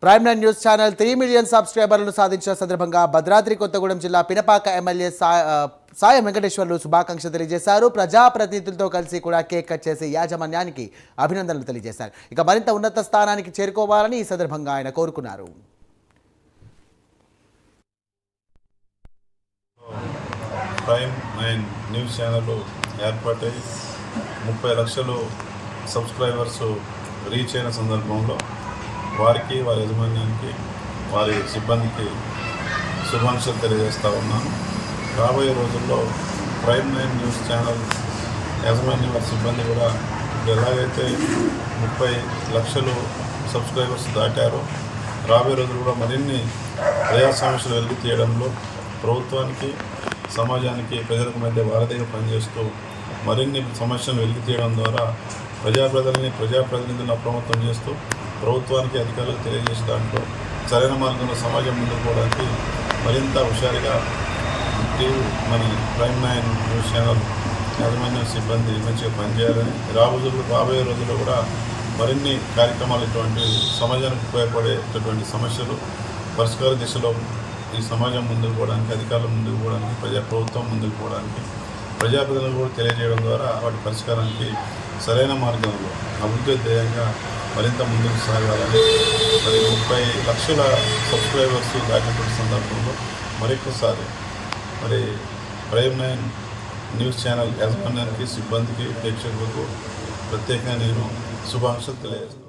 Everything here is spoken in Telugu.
Prime nine news channel 3 million సబ్స్క్రైబర్లను సాధించిన సందర్భంగా భద్రాద్రి కొత్తగూడెం జిల్లా పినపాక ఎమ్మెల్యే సాయం వెంకటేశ్వర్లు శుభాకాంక్షలు తెలియజేశారు. ప్రజాప్రతినిధులతో కలిసి కూడా కేక్ కట్ చేసి యాజమాన్యానికి అభినందనలు తెలియజేశారు. ఇక మరింత ఉన్నత స్థానానికి చేరుకోవాలని ఈ సందర్భంగా ఆయన కోరుకున్నారు. ప్రైమ్ నైన్ న్యూస్ ఛానల్ ఏర్పాటై 30 లక్షలు సబ్స్క్రైబర్స్ రీచ్ అయిన సందర్భంలో వారికి, వారి యజమాన్యానికి, వారి సిబ్బందికి శుభాకాంక్షలు తెలియజేస్తూ ఉన్నాను. రాబోయే రోజుల్లో ప్రైమ్ నైన్ న్యూస్ ఛానల్ యాజమాన్యం, వారి సిబ్బంది కూడా ఎలాగైతే 30 లక్షలు సబ్స్క్రైబర్స్ దాటారో రాబోయే రోజులు కూడా మరిన్ని ప్రజా సమస్యలు వెలికి తీయడంలో ప్రభుత్వానికి, సమాజానికి, ప్రజలకు మధ్య వారధిగా పనిచేస్తూ మరిన్ని సమస్యలను వెలికి తీయడం ద్వారా ప్రజాప్రతినిధులను అప్రమత్తం చేస్తూ ప్రభుత్వానికి, అధికారులకు తెలియజేసే దాంట్లో సరైన మార్గంలో సమాజం ముందుకు పోవడానికి మరింత హుషారుగా మన ప్రైమ్ నైన్ న్యూస్ ఛానల్ యాజమాన్య సిబ్బంది మంచిగా పనిచేయాలని, రాబోయే రోజుల్లో కూడా మరిన్ని కార్యక్రమాలు ఇటువంటి సమాజానికి ఉపయోగపడేటటువంటి సమస్యలు పరిష్కార దిశలో ఈ సమాజం ముందుకు పోవడానికి, అధికారులు ముందుకు పోవడానికి, ప్రభుత్వం ముందుకు పోవడానికి, ప్రజాప్రతినిధులు కూడా తెలియజేయడం ద్వారా వాటి పరిష్కారానికి సరైన మార్గంలో అభివృద్ధి ధ్యేయంగా మరింత ముందుకు సాగాలని, మరి 30 లక్షల సబ్స్క్రైబర్స్ దాటినటువంటి సందర్భంలో మరొకసారి మరి ప్రైమ్ నైన్ న్యూస్ ఛానల్ యాజమాన్యానికి, సిబ్బందికి, ప్రేక్షకులకు ప్రత్యేకంగా నేను శుభాకాంక్షలు తెలియజేస్తాను.